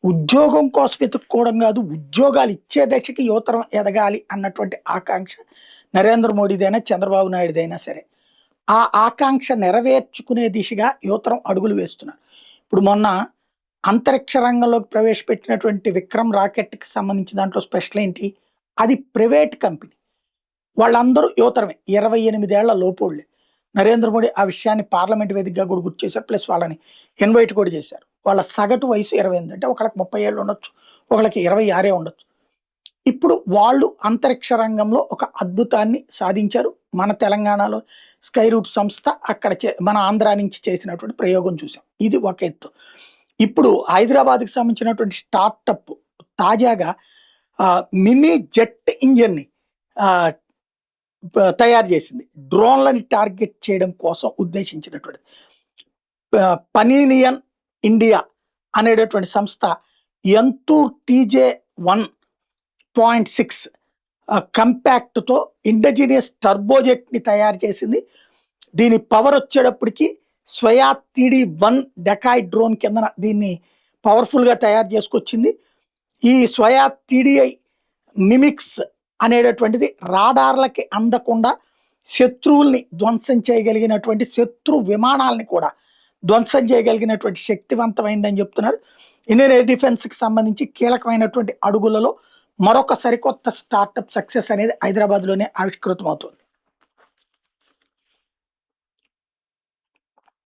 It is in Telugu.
ఉద్యోగం కోసం వెతుక్కోవడం కాదు, ఉద్యోగాలు ఇచ్చే దశకి యువతరం ఎదగాలి అన్నటువంటి ఆకాంక్ష నరేంద్ర మోడీదైనా, చంద్రబాబు నాయుడుదైనా సరే. ఆ ఆకాంక్ష నెరవేర్చుకునే దిశగా యువతరం అడుగులు వేస్తున్నారు. ఇప్పుడు మొన్న అంతరిక్ష రంగంలోకి ప్రవేశపెట్టినటువంటి విక్రమ్ రాకెట్‌కి సంబంధించిన దాంట్లో స్పెషల్ ఏంటి? అది ప్రైవేట్ కంపెనీ. వాళ్ళందరూ యువతరమే. 28 ఏళ్ల లోపోళ్ళే. నరేంద్ర మోడీ ఆ విషయాన్ని పార్లమెంట్ వేదికగా కూడా గుర్తు చేశారు. ప్లస్ వాళ్ళని ఇన్వైట్ కూడా చేశారు. వాళ్ళ సగటు వయసు 28 అంటే ఒకళ్ళకి 30 ఏళ్ళు ఉండొచ్చు. ఒకళ్ళకి 26 ఉండొచ్చు. ఇప్పుడు వాళ్ళు అంతరిక్ష రంగంలో ఒక అద్భుతాన్ని సాధించారు. మన తెలంగాణలో స్కై రూట్ సంస్థ అక్కడ మన ఆంధ్ర నుంచి చేసినటువంటి ప్రయోగం చూసాం. ఇది ఒక ఎత్తు. ఇప్పుడు హైదరాబాద్‌కి సంబంధించినటువంటి స్టార్టప్ తాజాగా మినీ జెట్ ఇంజిన్‌ని ఆహ్, తయారు చేసింది. డ్రోన్‌లని టార్గెట్ చేయడం కోసం ఉద్దేశించినటువంటిది. పనీనియన్ ఇండియా అనేటటువంటి సంస్థ ఎంతూర్ TJ1.6 కంపాక్ట్‌తో ఇండిజినియస్ టర్బోజెట్‌ని తయారు చేసింది. దీని పవర్ వచ్చేటప్పటికి స్వయాత్ TD1 డెకాయ్ డ్రోన్ కిందన దీన్ని పవర్‌ఫుల్‌గా తయారు చేసుకొచ్చింది. ఈ స్వయాత్ TDI మిమిక్స్ అనేటటువంటిది రాడార్లకి అందకుండా శత్రువుల్ని ధ్వంసం చేయగలిగినటువంటి శత్రు విమానాలని కూడా ధ్వంసం చేయగలిగినటువంటి శక్తివంతమైందని చెప్తున్నారు. ఇండియన్ ఎయిర్ డిఫెన్స్‌కి సంబంధించి కీలకమైనటువంటి అడుగులలో మరొక సరికొత్త స్టార్టప్ సక్సెస్ అనేది హైదరాబాద్‌లోనే ఆవిష్కృతమవుతుంది.